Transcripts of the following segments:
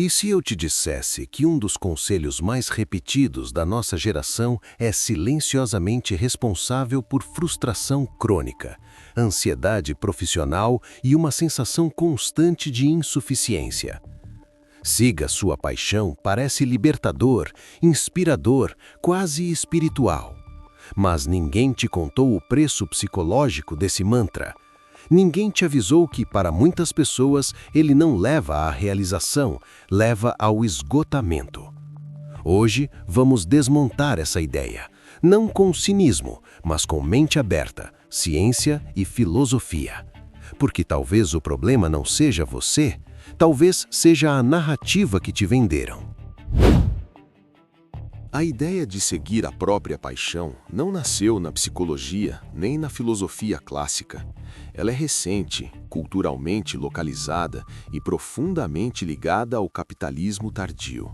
E se eu te dissesse que um dos conselhos mais repetidos da nossa geração é silenciosamente responsável por frustração crônica, ansiedade profissional e uma sensação constante de insuficiência? Siga sua paixão parece libertador, inspirador, quase espiritual. Mas ninguém te contou o preço psicológico desse mantra. Ninguém te avisou que, para muitas pessoas, ele não leva à realização, leva ao esgotamento. Hoje, vamos desmontar essa ideia, não com cinismo, mas com mente aberta, ciência e filosofia. Porque talvez o problema não seja você, talvez seja a narrativa que te venderam. A ideia de seguir a própria paixão não nasceu na psicologia nem na filosofia clássica. Ela é recente, culturalmente localizada e profundamente ligada ao capitalismo tardio.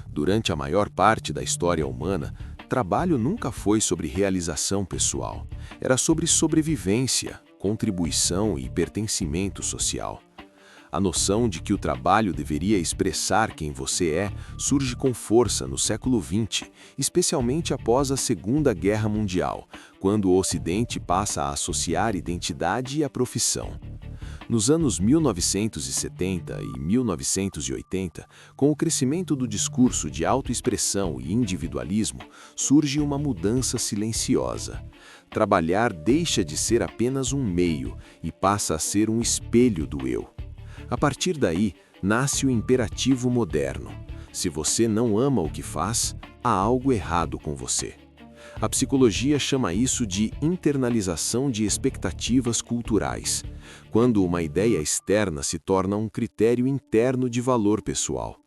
Durante a maior parte da história humana, trabalho nunca foi sobre realização pessoal. Era sobre sobrevivência, contribuição e pertencimento social. A noção de que o trabalho deveria expressar quem você é surge com força no século XX, especialmente após a Segunda Guerra Mundial, quando o Ocidente passa a associar identidade à profissão. Nos anos 1970 e 1980, com o crescimento do discurso de autoexpressão e individualismo, surge uma mudança silenciosa. Trabalhar deixa de ser apenas um meio e passa a ser um espelho do eu. A partir daí, nasce o imperativo moderno. Se você não ama o que faz, há algo errado com você. A psicologia chama isso de internalização de expectativas culturais, quando uma ideia externa se torna um critério interno de valor pessoal.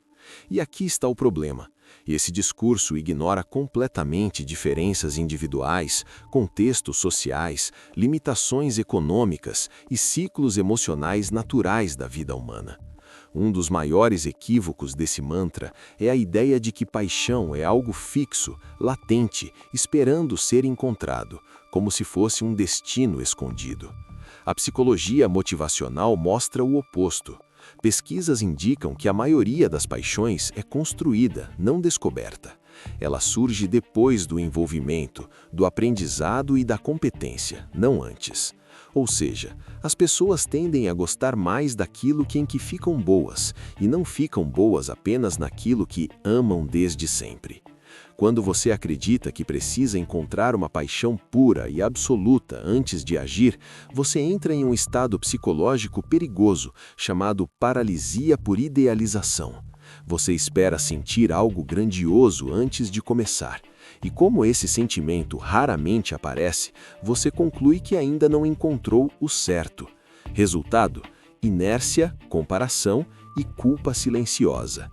E aqui está o problema. Esse discurso ignora completamente diferenças individuais, contextos sociais, limitações econômicas e ciclos emocionais naturais da vida humana. Um dos maiores equívocos desse mantra é a ideia de que paixão é algo fixo, latente, esperando ser encontrado, como se fosse um destino escondido. A psicologia motivacional mostra o oposto. Pesquisas indicam que a maioria das paixões é construída, não descoberta. Ela surge depois do envolvimento, do aprendizado e da competência, não antes. Ou seja, as pessoas tendem a gostar mais daquilo em que ficam boas, e não ficam boas apenas naquilo que amam desde sempre. Quando você acredita que precisa encontrar uma paixão pura e absoluta antes de agir, você entra em um estado psicológico perigoso, chamado paralisia por idealização. Você espera sentir algo grandioso antes de começar. E como esse sentimento raramente aparece, você conclui que ainda não encontrou o certo. Resultado: inércia, comparação e culpa silenciosa.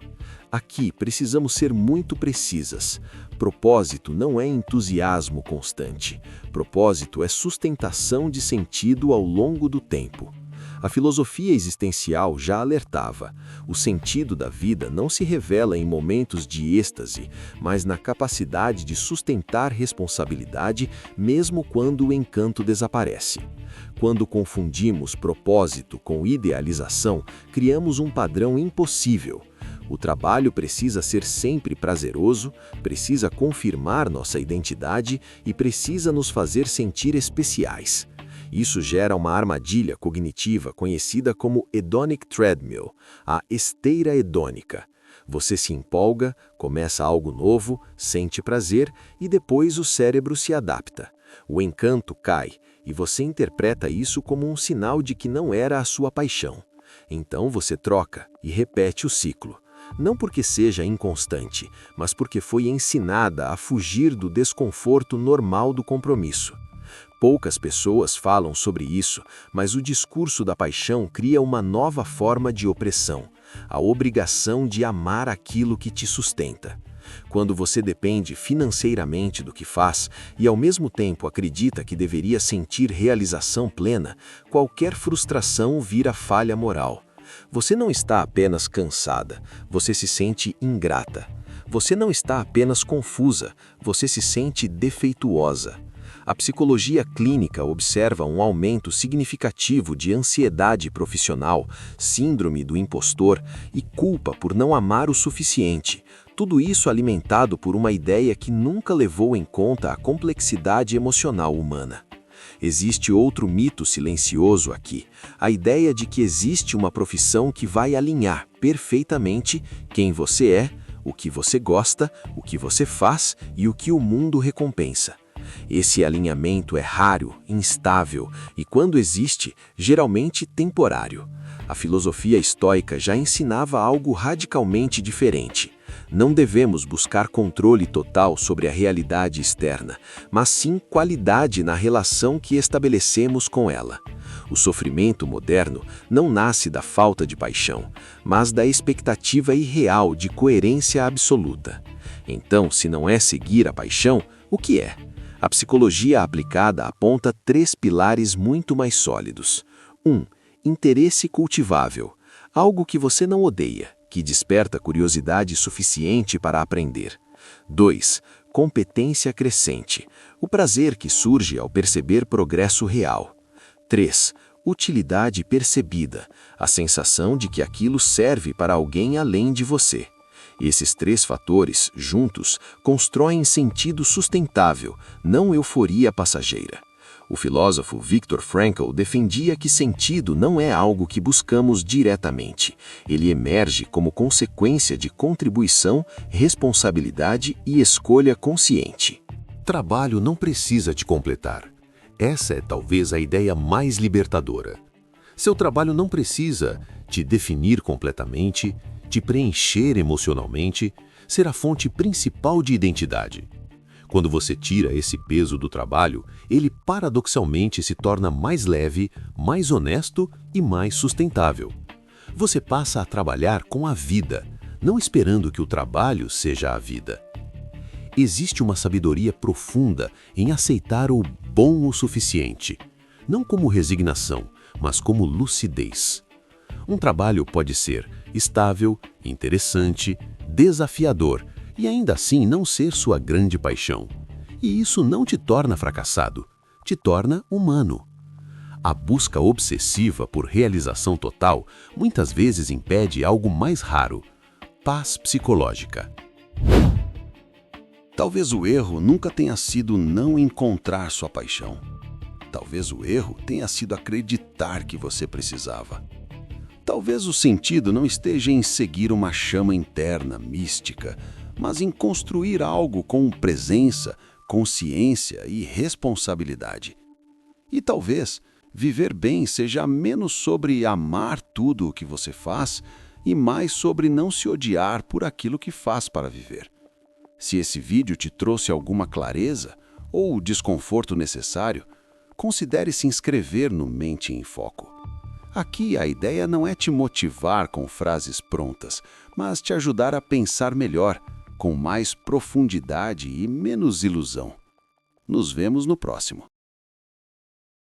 Aqui precisamos ser muito precisas. Propósito não é entusiasmo constante. Propósito é sustentação de sentido ao longo do tempo. A filosofia existencial já alertava: o sentido da vida não se revela em momentos de êxtase, mas na capacidade de sustentar responsabilidade mesmo quando o encanto desaparece. Quando confundimos propósito com idealização, criamos um padrão impossível. O trabalho precisa ser sempre prazeroso, precisa confirmar nossa identidade e precisa nos fazer sentir especiais. Isso gera uma armadilha cognitiva conhecida como hedonic treadmill, a esteira hedônica. Você se empolga, começa algo novo, sente prazer e depois o cérebro se adapta. O encanto cai e você interpreta isso como um sinal de que não era a sua paixão. Então você troca e repete o ciclo. Não porque seja inconstante, mas porque foi ensinada a fugir do desconforto normal do compromisso. Poucas pessoas falam sobre isso, mas o discurso da paixão cria uma nova forma de opressão, a obrigação de amar aquilo que te sustenta. Quando você depende financeiramente do que faz e ao mesmo tempo acredita que deveria sentir realização plena, qualquer frustração vira falha moral. Você não está apenas cansada, você se sente ingrata. Você não está apenas confusa, você se sente defeituosa. A psicologia clínica observa um aumento significativo de ansiedade profissional, síndrome do impostor e culpa por não amar o suficiente. Tudo isso alimentado por uma ideia que nunca levou em conta a complexidade emocional humana. Existe outro mito silencioso aqui, a ideia de que existe uma profissão que vai alinhar perfeitamente quem você é, o que você gosta, o que você faz e o que o mundo recompensa. Esse alinhamento é raro, instável e, quando existe, geralmente temporário. A filosofia estoica já ensinava algo radicalmente diferente. Não devemos buscar controle total sobre a realidade externa, mas sim qualidade na relação que estabelecemos com ela. O sofrimento moderno não nasce da falta de paixão, mas da expectativa irreal de coerência absoluta. Então, se não é seguir a paixão, o que é? A psicologia aplicada aponta 3 pilares muito mais sólidos. 1. Interesse cultivável. Algo que você não odeia, que desperta curiosidade suficiente para aprender. 2. Competência crescente. O prazer que surge ao perceber progresso real. 3. Utilidade percebida. A sensação de que aquilo serve para alguém além de você. Esses 3 fatores, juntos, constroem sentido sustentável, não euforia passageira. O filósofo Viktor Frankl defendia que sentido não é algo que buscamos diretamente. Ele emerge como consequência de contribuição, responsabilidade e escolha consciente. Trabalho não precisa te completar. Essa é talvez a ideia mais libertadora. Seu trabalho não precisa te definir completamente, te preencher emocionalmente, ser a fonte principal de identidade. Quando você tira esse peso do trabalho, ele paradoxalmente se torna mais leve, mais honesto e mais sustentável. Você passa a trabalhar com a vida, não esperando que o trabalho seja a vida. Existe uma sabedoria profunda em aceitar o bom o suficiente, não como resignação, mas como lucidez. Um trabalho pode ser estável, interessante, desafiador e ainda assim não ser sua grande paixão. E isso não te torna fracassado, te torna humano. A busca obsessiva por realização total muitas vezes impede algo mais raro: paz psicológica. Talvez o erro nunca tenha sido não encontrar sua paixão. Talvez o erro tenha sido acreditar que você precisava. Talvez o sentido não esteja em seguir uma chama interna, mística, mas em construir algo com presença, consciência e responsabilidade. E talvez viver bem seja menos sobre amar tudo o que você faz e mais sobre não se odiar por aquilo que faz para viver. Se esse vídeo te trouxe alguma clareza ou o desconforto necessário, considere se inscrever no Mente em Foco. Aqui a ideia não é te motivar com frases prontas, mas te ajudar a pensar melhor, com mais profundidade e menos ilusão. Nos vemos no próximo.